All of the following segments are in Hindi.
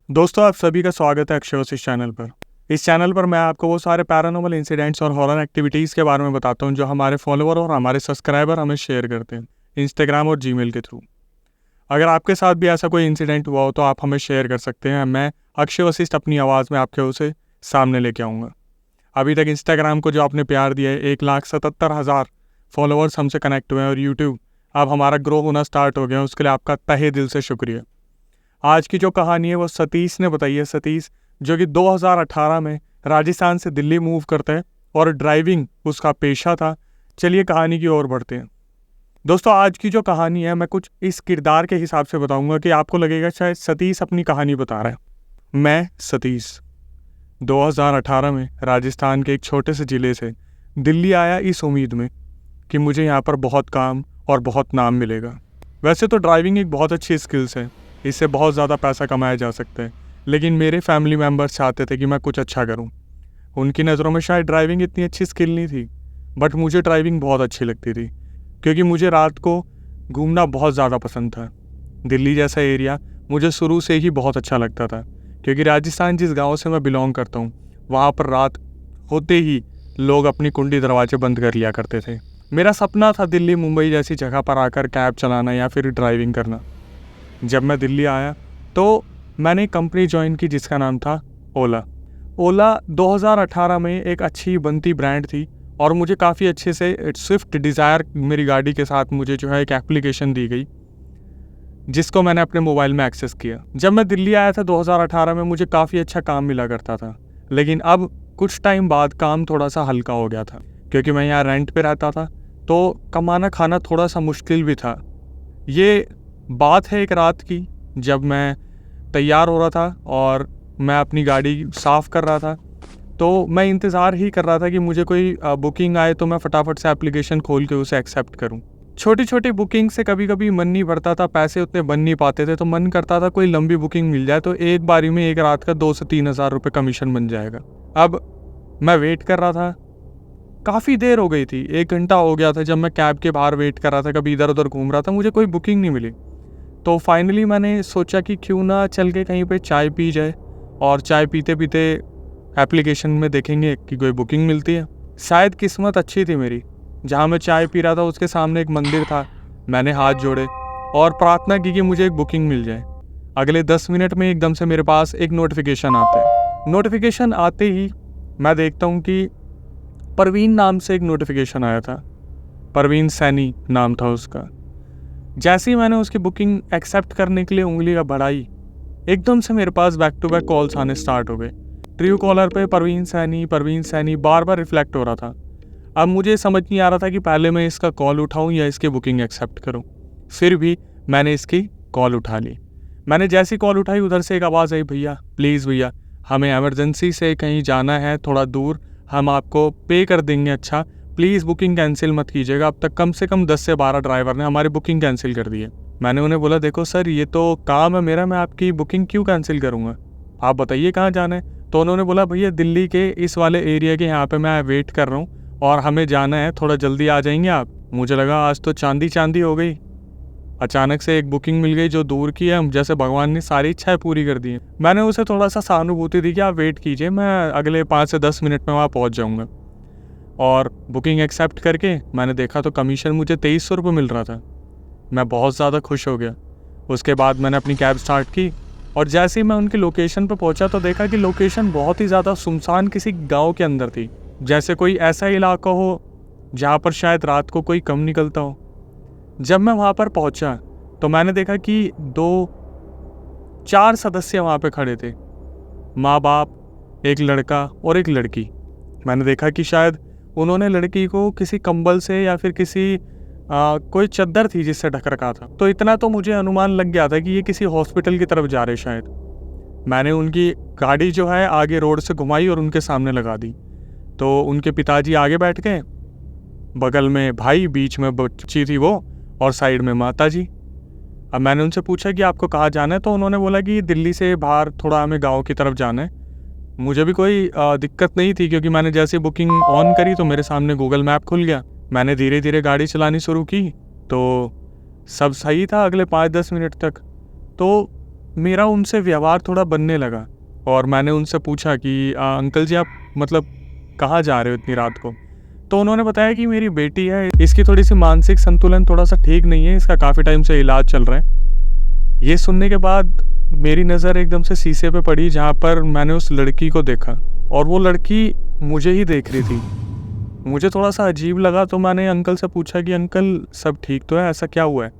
दोस्तों, आप सभी का स्वागत है अक्षय वशिष्ठ चैनल पर। इस चैनल पर मैं आपको वो सारे पैरानॉर्मल इंसिडेंट्स और हॉरर एक्टिविटीज़ के बारे में बताता हूँ जो हमारे फॉलोअर और हमारे सब्सक्राइबर हमें शेयर करते हैं इंस्टाग्राम और जीमेल के थ्रू। अगर आपके साथ भी ऐसा कोई इंसिडेंट हुआ हो तो आप हमें शेयर कर सकते हैं। मैं अक्षय वशिष्ठ अपनी आवाज़ में आपके उसे सामने लेके आऊँगा। अभी तक इंस्टाग्राम को जो आपने प्यार दिया है, 1,77,000 फॉलोअर्स हमसे कनेक्ट हुए हैं और यूट्यूब अब हमारा ग्रो होना स्टार्ट हो गया है, उसके लिए आपका तहे दिल से शुक्रिया। आज की जो कहानी है वो सतीश ने बताई है। सतीश जो कि 2018 में राजस्थान से दिल्ली मूव करता है और ड्राइविंग उसका पेशा था। चलिए कहानी की ओर बढ़ते हैं। दोस्तों, आज की जो कहानी है मैं कुछ इस किरदार के हिसाब से बताऊंगा कि आपको लगेगा शायद सतीश अपनी कहानी बता रहा है। मैं सतीश 2018 में राजस्थान के एक छोटे से ज़िले से दिल्ली आया इस उम्मीद में कि मुझे यहाँ पर बहुत काम और बहुत नाम मिलेगा। वैसे तो ड्राइविंग एक बहुत अच्छी स्किल्स है, इससे बहुत ज़्यादा पैसा कमाया जा सकता है, लेकिन मेरे फैमिली मेम्बर्स चाहते थे कि मैं कुछ अच्छा करूं। उनकी नज़रों में शायद ड्राइविंग इतनी अच्छी स्किल नहीं थी, बट मुझे ड्राइविंग बहुत अच्छी लगती थी क्योंकि मुझे रात को घूमना बहुत ज़्यादा पसंद था। दिल्ली जैसा एरिया मुझे शुरू से ही बहुत अच्छा लगता था क्योंकि राजस्थान जिस गाँव से मैं बिलोंग करता हूँ वहाँ पर रात होते ही लोग अपनी कुंडी दरवाजे बंद कर लिया करते थे। मेरा सपना था दिल्ली मुंबई जैसी जगह पर आकर कैब चलाना या फिर ड्राइविंग करना। जब मैं दिल्ली आया तो मैंने एक कंपनी ज्वाइन की जिसका नाम था ओला। ओला 2018 में एक अच्छी बनती ब्रांड थी और मुझे काफ़ी अच्छे से स्विफ्ट डिज़ायर मेरी गाड़ी के साथ मुझे जो है एक एप्लीकेशन दी गई जिसको मैंने अपने मोबाइल में एक्सेस किया। जब मैं दिल्ली आया था 2018 में मुझे काफ़ी अच्छा काम मिला करता था, लेकिन अब कुछ टाइम बाद काम थोड़ा सा हल्का हो गया था क्योंकि मैं यहाँ रेंट पे रहता था तो कमाना खाना थोड़ा सा मुश्किल भी था। ये बात है एक रात की जब मैं तैयार हो रहा था और मैं अपनी गाड़ी साफ़ कर रहा था, तो मैं इंतज़ार ही कर रहा था कि मुझे कोई बुकिंग आए तो मैं फटाफट से एप्लीकेशन खोल के उसे एक्सेप्ट करूं। छोटी छोटी बुकिंग से कभी कभी मन नहीं भरता था, पैसे उतने बन नहीं पाते थे, तो मन करता था कोई लंबी बुकिंग मिल जाए तो एक बारी में एक रात का 2 से 3 हज़ार रुपये कमीशन बन जाएगा। अब मैं वेट कर रहा था, काफ़ी देर हो गई थी, 1 घंटा हो गया था जब मैं कैब के बाहर वेट कर रहा था, कभी इधर उधर घूम रहा था, मुझे कोई बुकिंग नहीं मिली। तो फाइनली मैंने सोचा कि क्यों ना चल के कहीं पे चाय पी जाए और चाय पीते पीते एप्लीकेशन में देखेंगे कि कोई बुकिंग मिलती है। शायद किस्मत अच्छी थी मेरी, जहाँ मैं चाय पी रहा था उसके सामने एक मंदिर था। मैंने हाथ जोड़े और प्रार्थना की कि मुझे एक बुकिंग मिल जाए। अगले 10 मिनट में एकदम से मेरे पास एक नोटिफिकेशन आता है। नोटिफिकेशन आते ही मैं देखता हूँ कि परवीन नाम से एक नोटिफिकेशन आया था। परवीन सैनी नाम था उसका। जैसे ही मैंने उसकी बुकिंग एक्सेप्ट करने के लिए उंगली का बढ़ाई, एकदम से मेरे पास बैक टू बैक कॉल्स आने स्टार्ट हो गए। ट्रू कॉलर पे परवीन सैनी बार बार रिफ्लेक्ट हो रहा था। अब मुझे समझ नहीं आ रहा था कि पहले मैं इसका कॉल उठाऊं या इसकी बुकिंग एक्सेप्ट करूं। फिर भी मैंने इसकी कॉल उठा ली। मैंने जैसी कॉल उठाई उधर से एक आवाज़ आई, भैया प्लीज़ भैया, हमें एमरजेंसी से कहीं जाना है थोड़ा दूर, हम आपको पे कर देंगे, अच्छा प्लीज़ बुकिंग कैंसिल मत कीजिएगा। अब तक कम से कम 10 से 12 ड्राइवर ने हमारी बुकिंग कैंसिल कर दी है। मैंने उन्हें बोला, देखो सर ये तो काम है मेरा, मैं आपकी बुकिंग क्यों कैंसिल करूँगा, आप बताइए कहाँ जाना है। तो उन्होंने बोला, भैया दिल्ली के इस वाले एरिया के यहाँ पे मैं वेट कर रहा हूँ और हमें जाना है, थोड़ा जल्दी आ जाएंगे आप। मुझे लगा आज तो चांदी चांदी हो गई, अचानक से एक बुकिंग मिल गई जो दूर की है, जैसे भगवान ने सारी इच्छाएं पूरी कर दी हैं। मैंने उसे थोड़ा सा सहानुभूति दी कि आप वेट कीजिए, मैं अगले 5 से 10 मिनट में वहाँ पहुँच जाऊँगा। और बुकिंग एक्सेप्ट करके मैंने देखा तो कमीशन मुझे 2300 रुपये मिल रहा था। मैं बहुत ज़्यादा खुश हो गया। उसके बाद मैंने अपनी कैब स्टार्ट की और जैसे ही मैं उनकी लोकेशन पर पहुंचा तो देखा कि लोकेशन बहुत ही ज़्यादा सुनसान किसी गांव के अंदर थी, जैसे कोई ऐसा इलाका हो जहां पर शायद रात को कोई कम निकलता हो। जब मैं वहां पर पहुंचा तो मैंने देखा कि 4 सदस्य वहां पे खड़े थे, माँ बाप, एक लड़का और एक लड़की। मैंने देखा कि शायद उन्होंने लड़की को किसी कंबल से या फिर किसी कोई चद्दर थी जिससे ढक रखा था। तो इतना तो मुझे अनुमान लग गया था कि ये किसी हॉस्पिटल की तरफ जा रहे शायद। मैंने उनकी गाड़ी जो है आगे रोड से घुमाई और उनके सामने लगा दी। तो उनके पिताजी आगे बैठ गए, बगल में भाई, बीच में बच्ची थी वो और साइड में माता जी। अब मैंने उनसे पूछा कि आपको कहाँ जाना है, तो उन्होंने बोला कि दिल्ली से बाहर थोड़ा हमें गाँव की तरफ जाना है। मुझे भी कोई दिक्कत नहीं थी क्योंकि मैंने जैसे बुकिंग ऑन करी तो मेरे सामने गूगल मैप खुल गया। मैंने धीरे धीरे गाड़ी चलानी शुरू की तो सब सही था अगले 5-10 मिनट तक। तो मेरा उनसे व्यवहार थोड़ा बनने लगा और मैंने उनसे पूछा कि अंकल जी आप मतलब कहाँ जा रहे हो इतनी रात को? तो उन्होंने बताया कि मेरी बेटी है, इसकी थोड़ी सी मानसिक संतुलन थोड़ा सा ठीक नहीं है, इसका काफ़ी टाइम से इलाज चल रहा है। ये सुनने के बाद मेरी नज़र एकदम से शीशे पे पड़ी जहाँ पर मैंने उस लड़की को देखा और वो लड़की मुझे ही देख रही थी। मुझे थोड़ा सा अजीब लगा तो मैंने अंकल से पूछा कि अंकल सब ठीक तो है, ऐसा क्या हुआ है?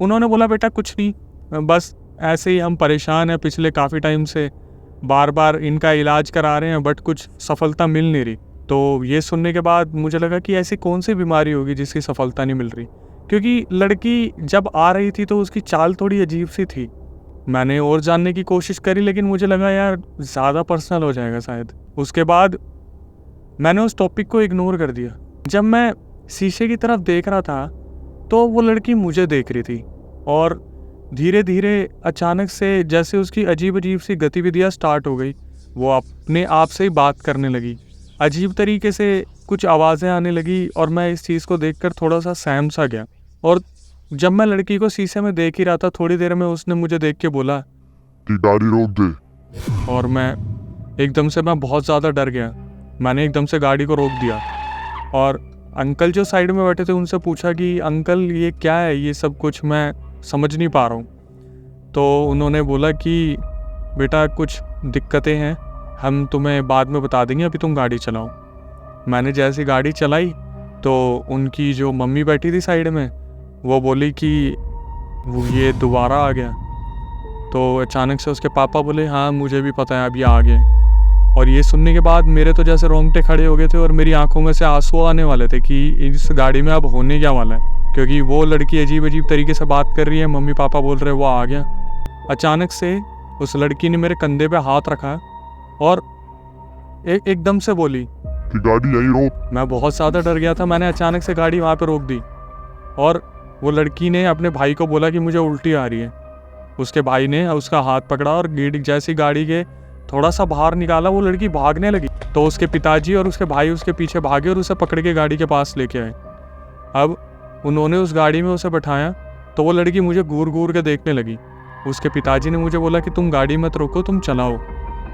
उन्होंने बोला बेटा कुछ नहीं, बस ऐसे ही हम परेशान हैं पिछले काफ़ी टाइम से, बार बार इनका इलाज करा रहे हैं बट कुछ सफलता मिल नहीं रही। तो ये सुनने के बाद मुझे लगा कि ऐसी कौन सी बीमारी होगी जिसकी सफलता नहीं मिल रही, क्योंकि लड़की जब आ रही थी तो उसकी चाल थोड़ी अजीब सी थी। मैंने और जानने की कोशिश करी लेकिन मुझे लगा यार ज़्यादा पर्सनल हो जाएगा शायद। उसके बाद मैंने उस टॉपिक को इग्नोर कर दिया। जब मैं शीशे की तरफ देख रहा था तो वो लड़की मुझे देख रही थी और धीरे धीरे अचानक से जैसे उसकी अजीब अजीब सी गतिविधियाँ स्टार्ट हो गई। वो अपने आप से ही बात करने लगी, अजीब तरीके से कुछ आवाज़ें आने लगी और मैं इस चीज़ को देखकर थोड़ा सा सहम सा गया। और जब मैं लड़की को शीशे में देख ही रहा था, थोड़ी देर में उसने मुझे देख के बोला कि गाड़ी रोक दे। और मैं बहुत ज़्यादा डर गया। मैंने एकदम से गाड़ी को रोक दिया और अंकल जो साइड में बैठे थे उनसे पूछा कि अंकल ये क्या है, ये सब कुछ मैं समझ नहीं पा रहा हूँ। तो उन्होंने बोला कि बेटा कुछ दिक्कतें हैं, हम तुम्हें बाद में बता देंगे, अभी तुम गाड़ी चलाओ। मैंने जैसी गाड़ी चलाई तो उनकी जो मम्मी बैठी थी साइड में वो बोली कि वो ये दोबारा आ गया। तो अचानक से उसके पापा बोले हाँ मुझे भी पता है अब ये आ गए। और ये सुनने के बाद मेरे तो जैसे रोंगटे खड़े हो गए थे और मेरी आंखों में से आंसू आने वाले थे कि इस गाड़ी में अब होने क्या वाला है, क्योंकि वो लड़की अजीब अजीब तरीके से बात कर रही है, मम्मी पापा बोल रहे वो आ गया। अचानक से उस लड़की ने मेरे कंधे पे हाथ रखा और एकदम से बोली कि गाड़ी यहीं रोक। मैं बहुत ज़्यादा डर गया था। मैंने अचानक से गाड़ी वहाँ पे रोक दी और वो लड़की ने अपने भाई को बोला कि मुझे उल्टी आ रही है। उसके भाई ने उसका हाथ पकड़ा और जैसी गाड़ी के थोड़ा सा बाहर निकाला, वो लड़की भागने लगी। तो उसके पिताजी और उसके भाई उसके पीछे भागे और उसे पकड़ के गाड़ी के पास लेके आए। अब उन्होंने उस गाड़ी में उसे बैठाया तो वो लड़की मुझे घूर घूर के देखने लगी। उसके पिताजी ने मुझे बोला कि तुम गाड़ी मत रोको, तुम चलाओ।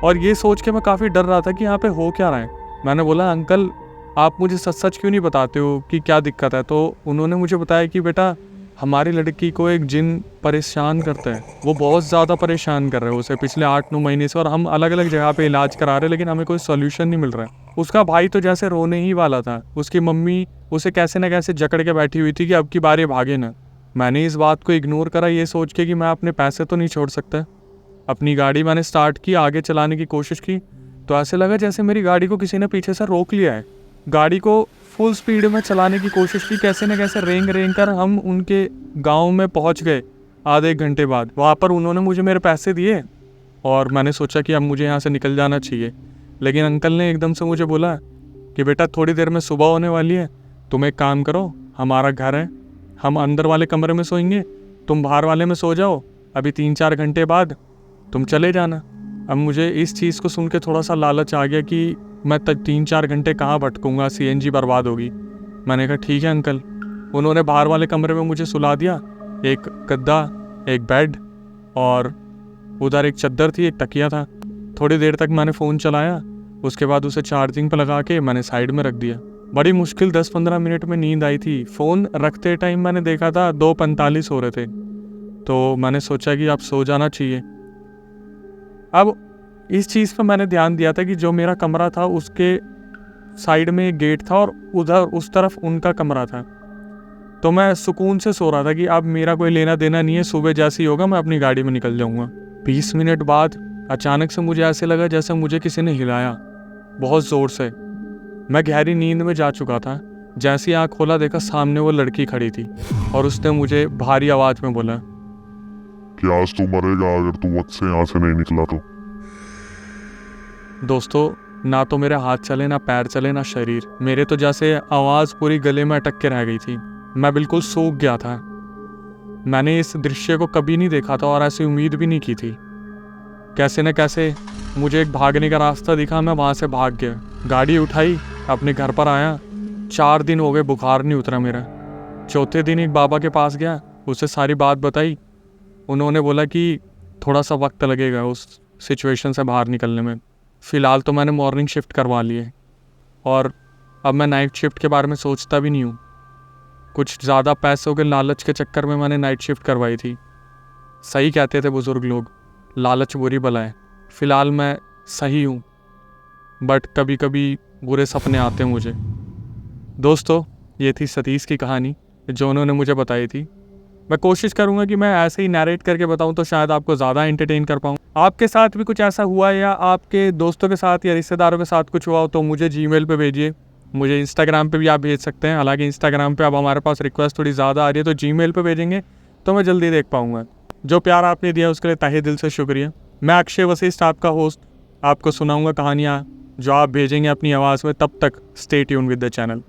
और ये सोच के मैं काफ़ी डर रहा था कि यहाँ पे हो क्या रहा है। मैंने बोला अंकल आप मुझे सच सच क्यों नहीं बताते हो कि क्या दिक्कत है? तो उन्होंने मुझे बताया कि बेटा हमारी लड़की को एक जिन परेशान करता है, वो बहुत ज़्यादा परेशान कर रहे हैं उसे पिछले 8-9 महीने से, और हम अलग अलग जगह पे इलाज करा रहे हैं लेकिन हमें कोई सोल्यूशन नहीं मिल रहा है। उसका भाई तो जैसे रोने ही वाला था, उसकी मम्मी उसे कैसे न कैसे जकड़ के बैठी हुई थी कि अब की बार ये भागे ना। मैंने इस बात को इग्नोर करा ये सोच के कि मैं अपने पैसे तो नहीं छोड़ सकता। अपनी गाड़ी मैंने स्टार्ट की, आगे चलाने की कोशिश की तो ऐसे लगा जैसे मेरी गाड़ी को किसी ने पीछे से रोक लिया है। गाड़ी को फुल स्पीड में चलाने की कोशिश की, कैसे न कैसे रेंग रेंग कर हम उनके गांव में पहुंच गए। आधे एक घंटे बाद वहाँ पर उन्होंने मुझे मेरे पैसे दिए और मैंने सोचा कि अब मुझे यहाँ से निकल जाना चाहिए। लेकिन अंकल ने एकदम से मुझे बोला कि बेटा थोड़ी देर में सुबह होने वाली है, तुम एक काम करो, हमारा घर है, हम अंदर वाले कमरे में सोएंगे, तुम बाहर वाले में सो जाओ, अभी 3-4 घंटे बाद तुम चले जाना। अब मुझे इस चीज़ को सुन के थोड़ा सा लालच आ गया कि मैं 3-4 घंटे कहाँ भटकूँगा, CNG बर्बाद होगी। मैंने कहा ठीक है अंकल। उन्होंने बाहर वाले कमरे में मुझे सुला दिया, एक गद्दा, एक बेड और उधर एक चद्दर थी, एक तकिया था। थोड़ी देर तक मैंने फ़ोन चलाया, उसके बाद उसे चार्जिंग पर लगा के मैंने साइड में रख दिया। बड़ी मुश्किल 10-15 मिनट में नींद आई थी। फ़ोन रखते टाइम मैंने देखा था 2:45 हो रहे थे, तो मैंने सोचा कि अब सो जाना चाहिए। अब इस चीज़ पर मैंने ध्यान दिया था कि जो मेरा कमरा था उसके साइड में एक गेट था और उधर उस तरफ उनका कमरा था। तो मैं सुकून से सो रहा था कि अब मेरा कोई लेना देना नहीं है, सुबह जैसे ही होगा मैं अपनी गाड़ी में निकल जाऊंगा। 20 मिनट बाद अचानक से मुझे ऐसे लगा जैसे मुझे किसी ने हिलाया बहुत ज़ोर से। मैं गहरी नींद में जा चुका था। जैसे ही आँख खोला देखा सामने वो लड़की खड़ी थी और उसने मुझे भारी आवाज़ में बोला कि आज तू मरेगा अगर तू वक्त से यहाँ से नहीं निकला तो। दोस्तों ना तो मेरे हाथ चले, ना पैर चले, ना शरीर। मेरे तो जैसे आवाज़ पूरी गले में अटक के रह गई थी। मैं बिल्कुल सूख गया था। मैंने इस दृश्य को कभी नहीं देखा था और ऐसी उम्मीद भी नहीं की थी। कैसे न कैसे मुझे एक भागने का रास्ता दिखा, मैं वहाँ से भाग गया। गाड़ी उठाई, अपने घर पर आया। 4 दिन हो गए, बुखार नहीं उतरा मेरा। चौथे दिन एक बाबा के पास गया, उसे सारी बात बताई। उन्होंने बोला कि थोड़ा सा वक्त लगेगा उस सिचुएशन से बाहर निकलने में। फ़िलहाल तो मैंने मॉर्निंग शिफ्ट करवा ली है और अब मैं नाइट शिफ्ट के बारे में सोचता भी नहीं हूँ। कुछ ज़्यादा पैसों के लालच के चक्कर में मैंने नाइट शिफ्ट करवाई थी। सही कहते थे बुज़ुर्ग लोग, लालच बुरी बला है। फ़िलहाल मैं सही हूँ, बट कभी कभी बुरे सपने आते हैं मुझे। दोस्तों, ये थी सतीश की कहानी जो उन्होंने मुझे बताई थी। मैं कोशिश करूँगा कि मैं ऐसे ही नैरेट करके बताऊँ तो शायद आपको ज़्यादा एंटरटेन कर पाऊँ। आपके साथ भी कुछ ऐसा हुआ या आपके दोस्तों के साथ या रिश्तेदारों के साथ कुछ हुआ हो तो मुझे जीमेल पे भेजिए। मुझे इंस्टाग्राम पे भी आप भेज सकते हैं। हालांकि इंस्टाग्राम पे अब हमारे पास रिक्वेस्ट थोड़ी ज़्यादा आ रही है, तो जीमेल पे भेजेंगे तो मैं जल्दी देख पाऊँगा। जो प्यार आपने दिया उसके लिए तहे दिल से शुक्रिया। मैं अक्षय वशिष्ठ, आपका होस्ट, आपको सुनाऊँगा कहानियाँ जो आप भेजेंगे अपनी आवाज़ में। तब तक stay tune with the channel.